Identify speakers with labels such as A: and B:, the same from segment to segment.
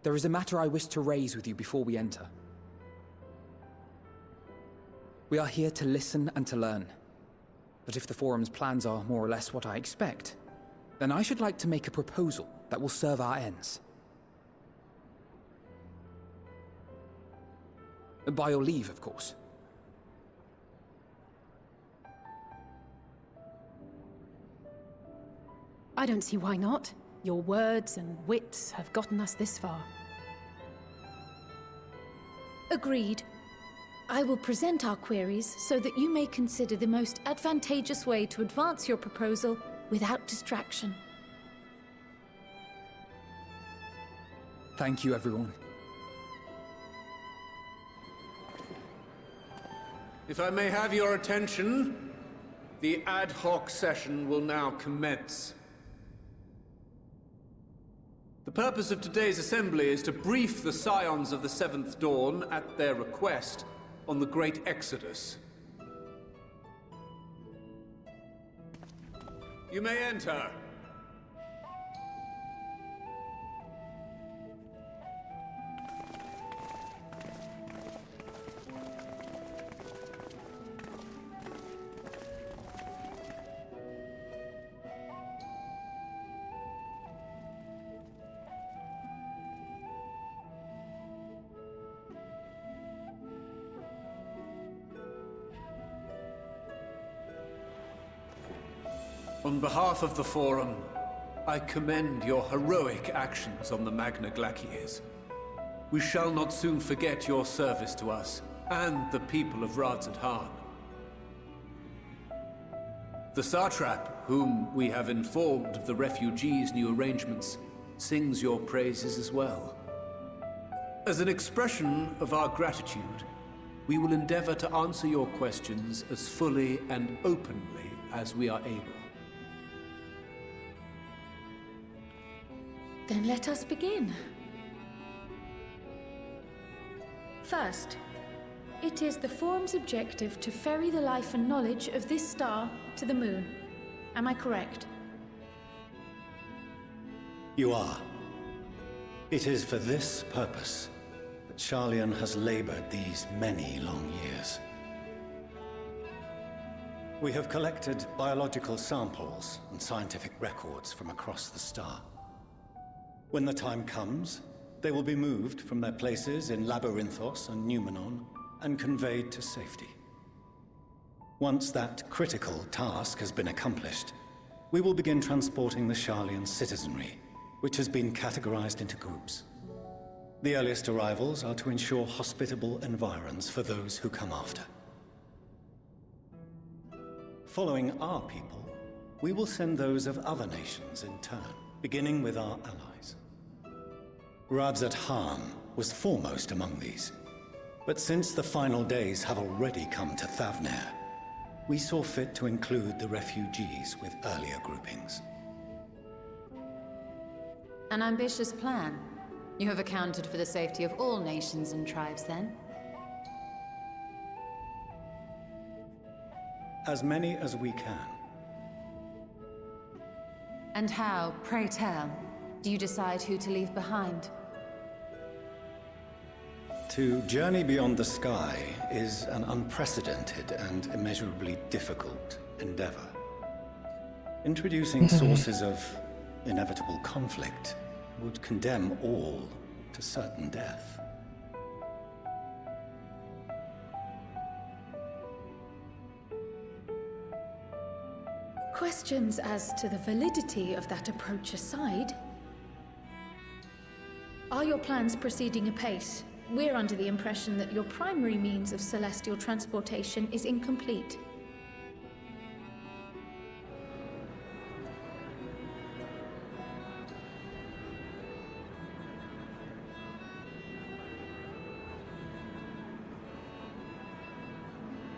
A: There is a matter I wish to raise with you before we enter. We are here to listen and to learn. But if the Forum's plans are more or less what I expect, then I should like to make a proposal that will serve our ends. By your leave, of course.
B: I don't see why not. Your words and wits have gotten us this far.
C: Agreed. I will present our queries so that you may consider the most advantageous way to advance your proposal without distraction.
A: Thank you, everyone.
D: If I may have your attention, the ad hoc session will now commence. The purpose of today's assembly is to brief the Scions of the Seventh Dawn, at their request, on the Great Exodus. You may enter. On behalf of the Forum, I commend your heroic actions on the Magna Glacies. We shall not soon forget your service to us, and the people of Radzadhan. The Satrap, whom we have informed of the refugees' new arrangements, sings your praises as well. As an expression of our gratitude, we will endeavor to answer your questions as fully and openly as we are able.
C: Then let us begin. First, it is the Forum's objective to ferry the life and knowledge of this star to the moon. Am I correct?
E: You are. It is for this purpose that Sharlayan has labored these many long years. We have collected biological samples and scientific records from across the star. When the time comes, they will be moved from their places in Labyrinthos and Numenon and conveyed to safety. Once that critical task has been accomplished, we will begin transporting the Sharlayan citizenry, which has been categorized into groups. The earliest arrivals are to ensure hospitable environs for those who come after. Following our people, we will send those of other nations in turn, beginning with our allies. Radzadhan was foremost among these, but since the final days have already come to Thavnair, we saw fit to include the refugees with earlier groupings.
F: An ambitious plan. You have accounted for the safety of all nations and tribes, then?
E: As many as we can.
F: And how, pray tell, do you decide who to leave behind?
E: To journey beyond the sky is an unprecedented and immeasurably difficult endeavor. Introducing sources of inevitable conflict would condemn all to certain death.
C: Questions as to the validity of that approach aside, are your plans proceeding apace? We're under the impression that your primary means of celestial transportation is incomplete.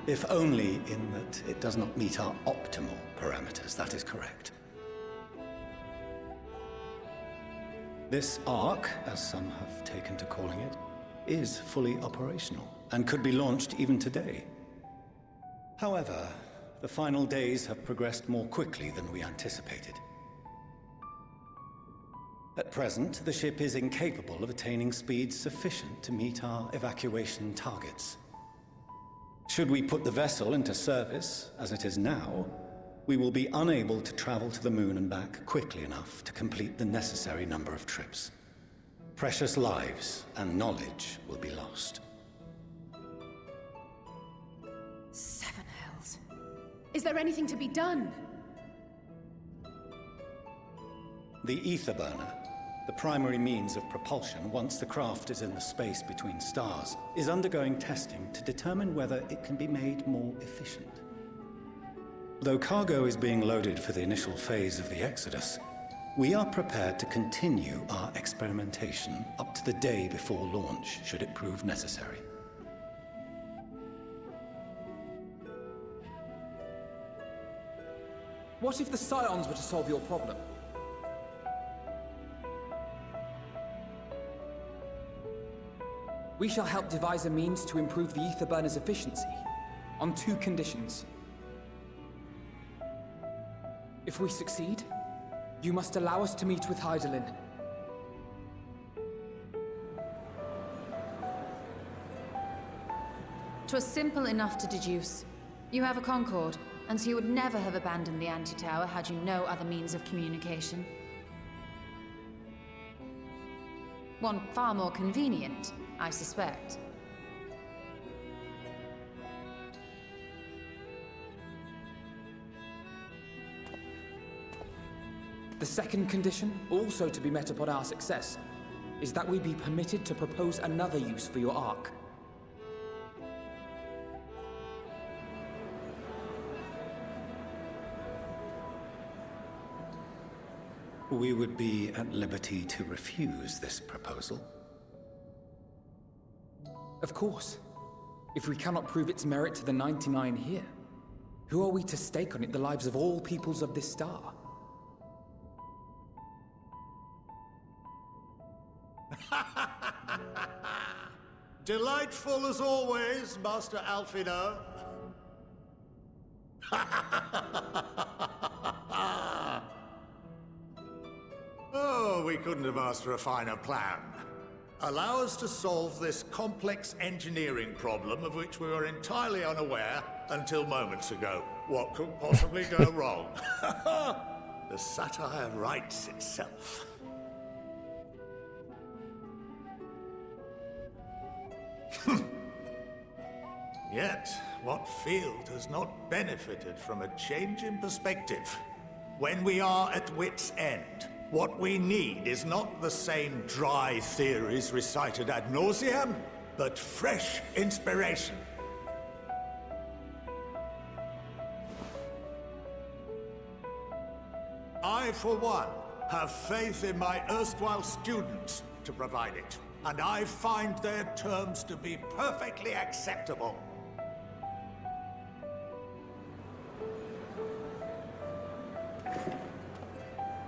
E: If only in that it does not meet our optimal parameters, that is correct. This Ark, as some have taken to calling it, is fully operational, and could be launched even today. However, the final days have progressed more quickly than we anticipated. At present, the ship is incapable of attaining speeds sufficient to meet our evacuation targets. Should we put the vessel into service, as it is now, we will be unable to travel to the moon and back quickly enough to complete the necessary number of trips. Precious lives and knowledge will be lost.
B: Seven hells. Is there anything to be done?
E: The ether burner, the primary means of propulsion once the craft is in the space between stars, is undergoing testing to determine whether it can be made more efficient. Though cargo is being loaded for the initial phase of the Exodus, we are prepared to continue our experimentation up to the day before launch, should it prove necessary.
A: What if the Scions were to solve your problem? We shall help devise a means to improve the ether burner's efficiency, on 2 conditions. If we succeed, you must allow us to meet with Hydaelyn.
F: 'Twas simple enough to deduce. You have a Concord, and so you would never have abandoned the anti-tower had you no other means of communication. One far more convenient, I suspect.
A: The second condition, also to be met upon our success, is that we be permitted to propose another use for your Ark.
E: We would be at liberty to refuse this proposal.
A: Of course. If we cannot prove its merit to the 99 here, who are we to stake on it the lives of all peoples of this star?
G: Delightful as always, Master Alfino. Oh, we couldn't have asked for a finer plan. Allow us to solve this complex engineering problem of which we were entirely unaware until moments ago. What could possibly go wrong? The satire writes itself. Yet, what field has not benefited from a change in perspective? When we are at wit's end, what we need is not the same dry theories recited ad nauseam, but fresh inspiration. I, for one, have faith in my erstwhile students to provide it, and I find their terms to be perfectly acceptable.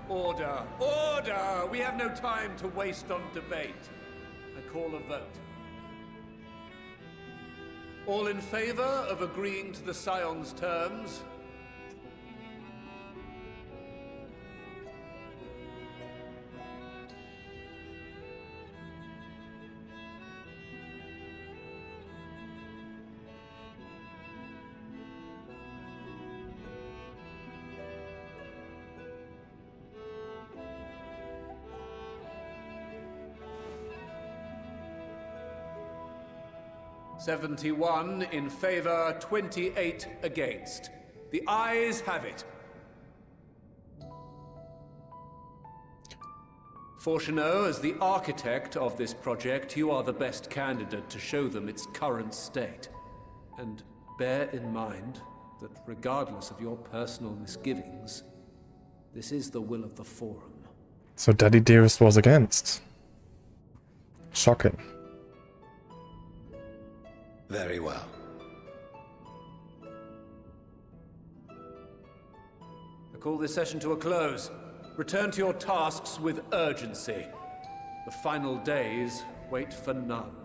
D: Order! Order! We have no time to waste on debate. I call a vote. All in favor of agreeing to the Scion's terms? "71 in favor, 28 against. The ayes have it. Fortuneau, as the architect of this project, you are the best candidate to show them its current state. And bear in mind that regardless of your personal misgivings, this is the will of the Forum."
H: So Daddy Dearest was against. Shocking.
E: Very well.
D: I call this session to a close. Return to your tasks with urgency. The final days wait for none.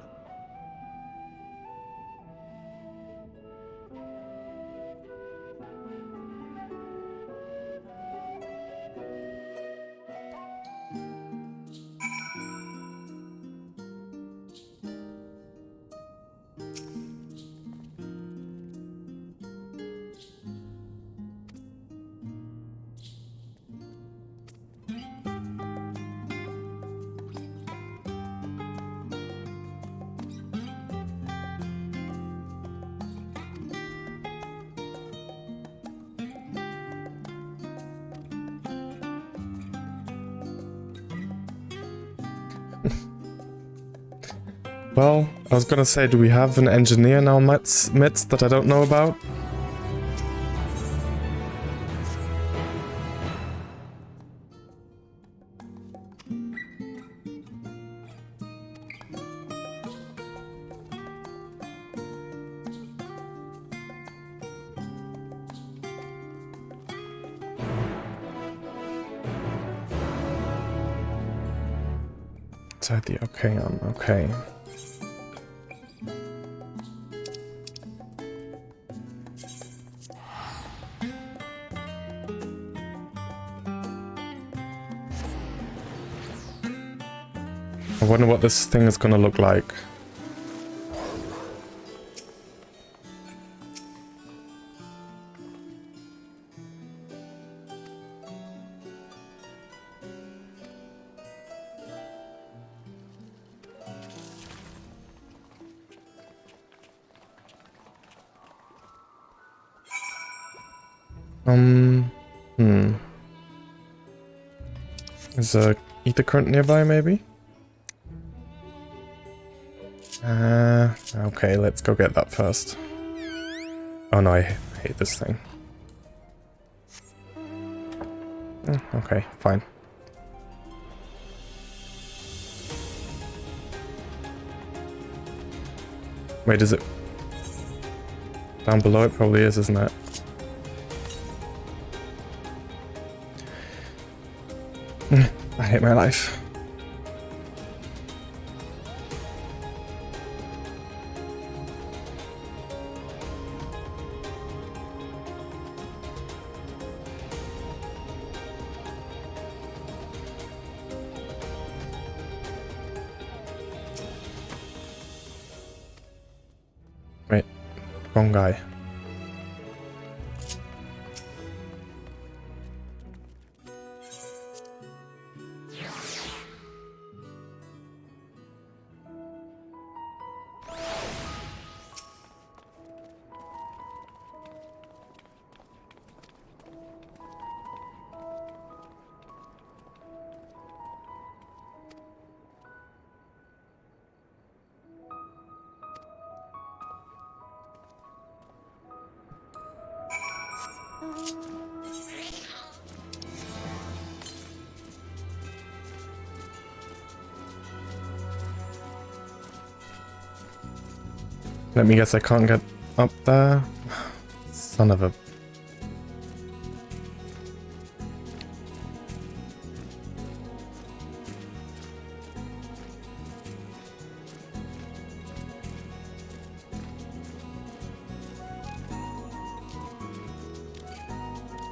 H: Well, I was gonna say, do we have an engineer in our midst that I don't know about? Inside the okay on, okay. I wonder what this thing is gonna look like. Is a ether current nearby, maybe? Okay, let's go get that first. Oh no, I hate this thing. Okay, fine. Wait, is it down below? It probably is, isn't it? I hate my life. Wait, wrong guy. Let me guess, I can't get up there? Son of a...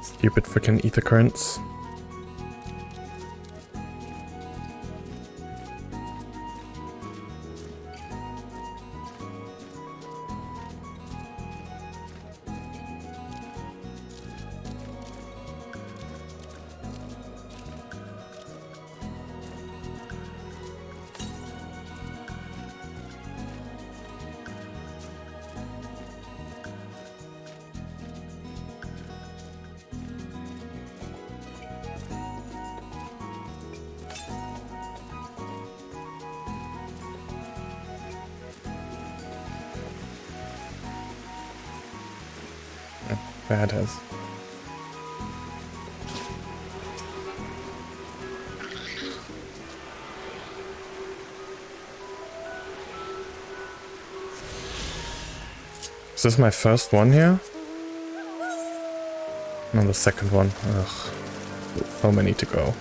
H: Stupid freaking ether currents. Bad as. Is this my first one here? No, the second one. Ugh. So many to go.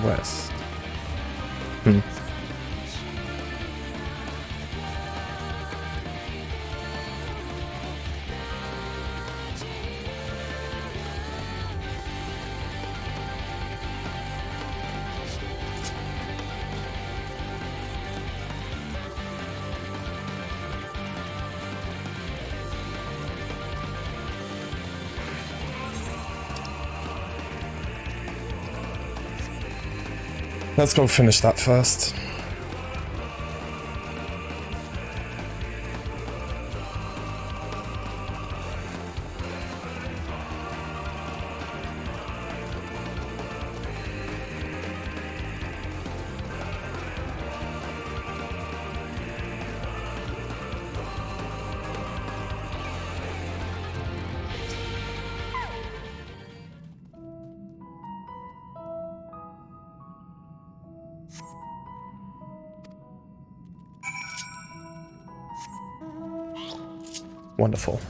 H: West. Let's go finish that first. Wonderful.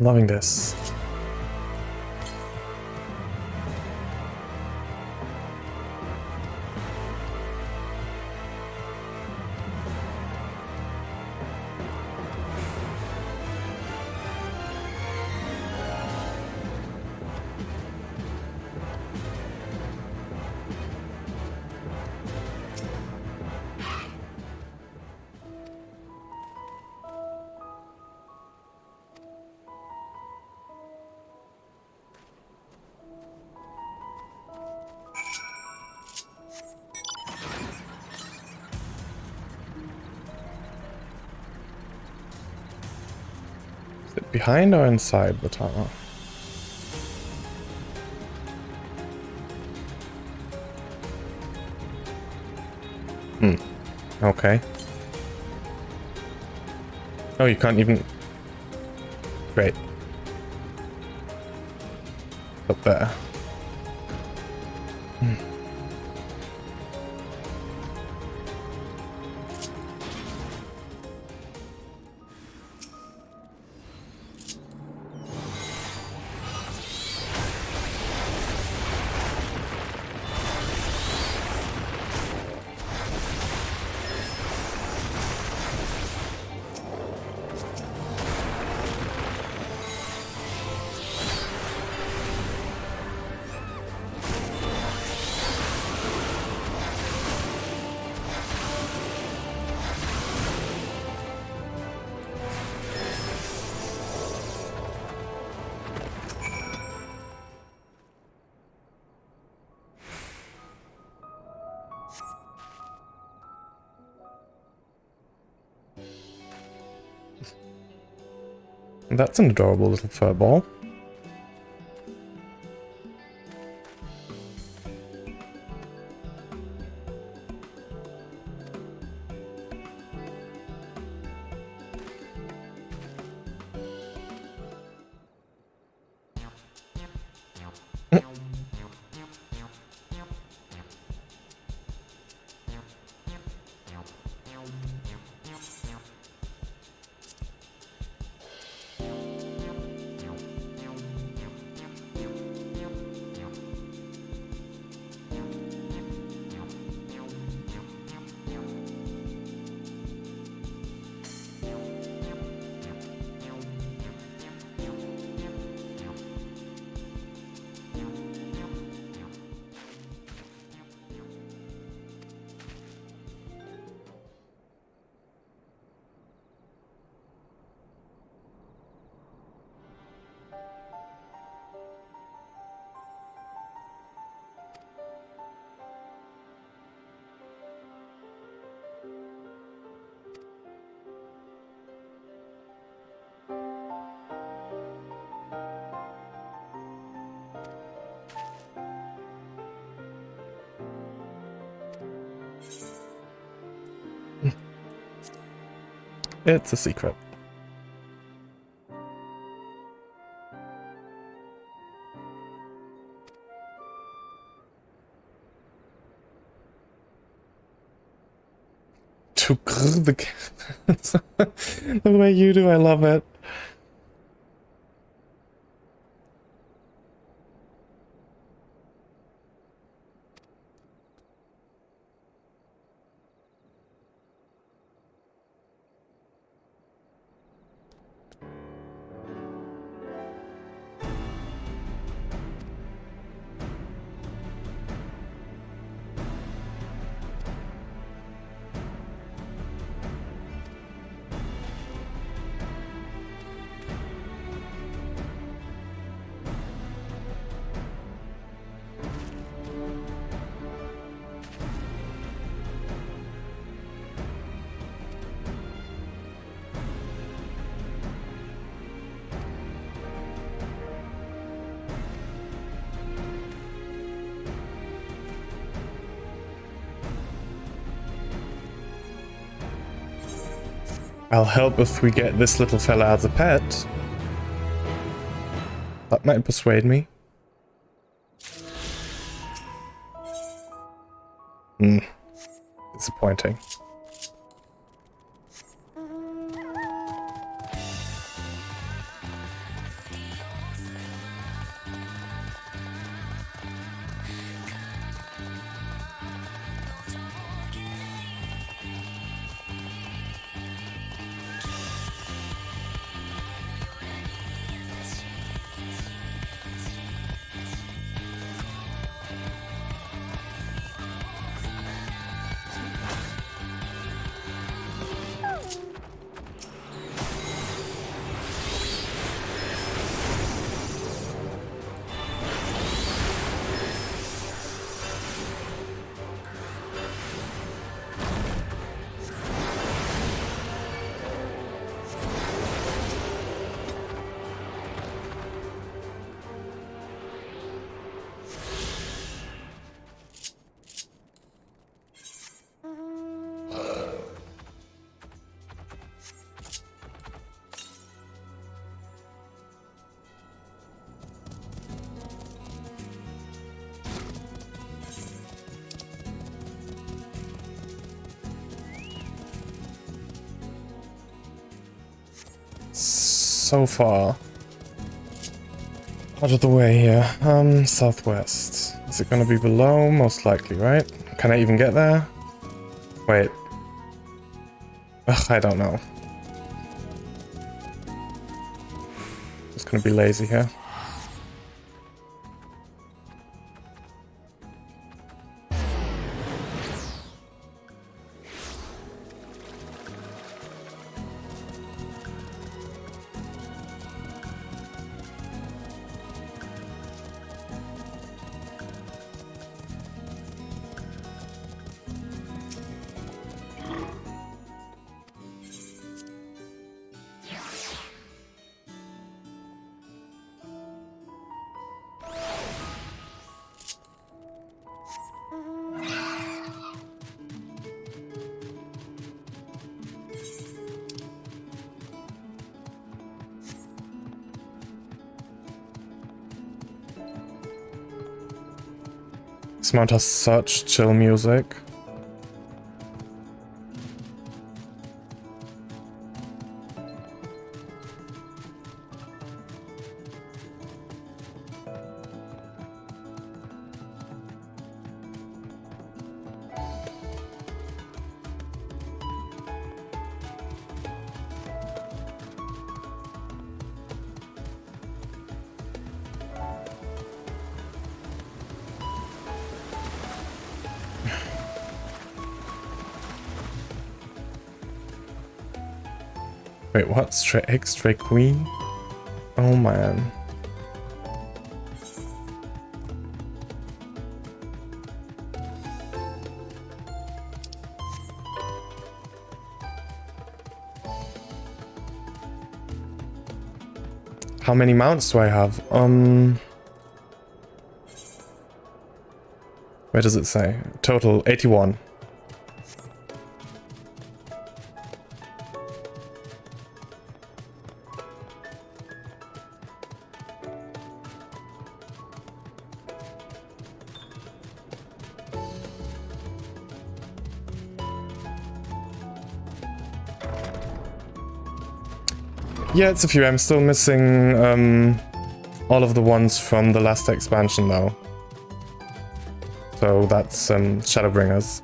H: Loving this. Is it behind or inside the tower? Okay. Oh, you can't even... Great. Up there. That's an adorable little fur ball. It's a secret. To grr the cats. The way you do, I love it. I'll help if we get this little fella as a pet. That might persuade me. Disappointing. So far out of the way here. Southwest. Is it gonna be below? Most likely, right? Can I even get there? Wait. Ugh, I don't know. Just gonna be lazy here. This mount has such chill music. Wait, what? Stray egg, stray queen? Oh man. How many mounts do I have? Where does it say? Total 81. Yeah, it's a few. I'm still missing all of the ones from the last expansion though. So that's Shadowbringers.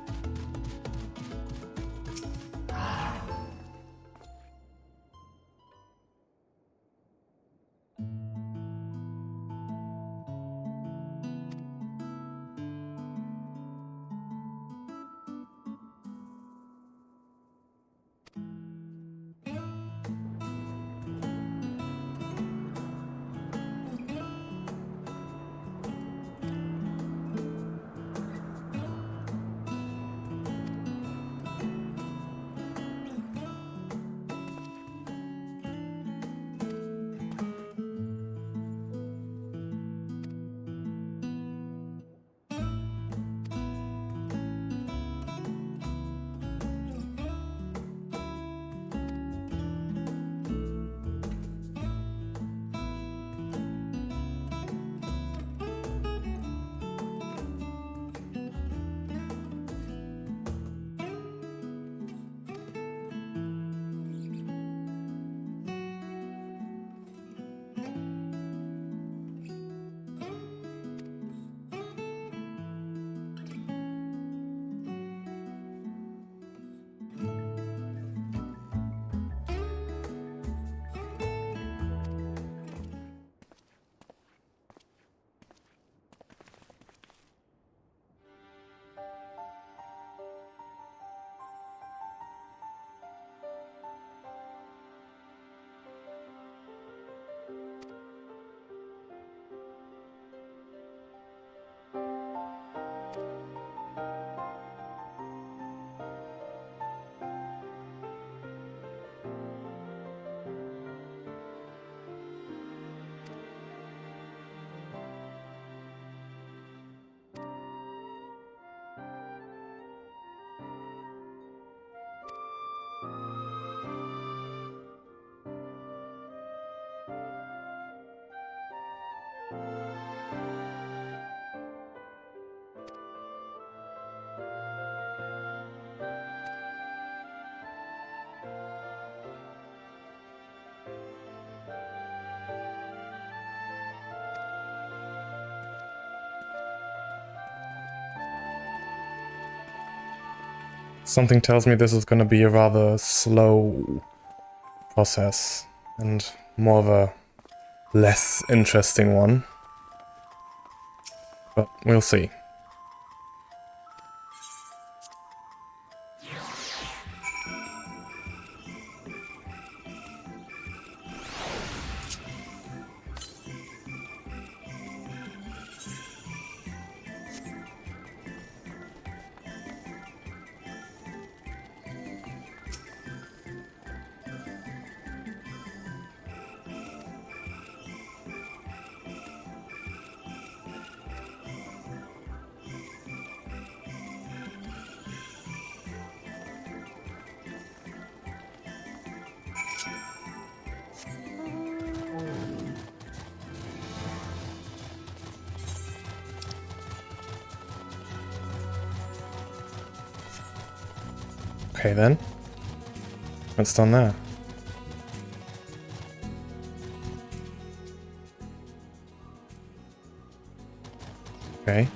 H: Something tells me this is going to be a rather slow process and more of a less interesting one. But we'll see. Okay then. What's done there? Okay.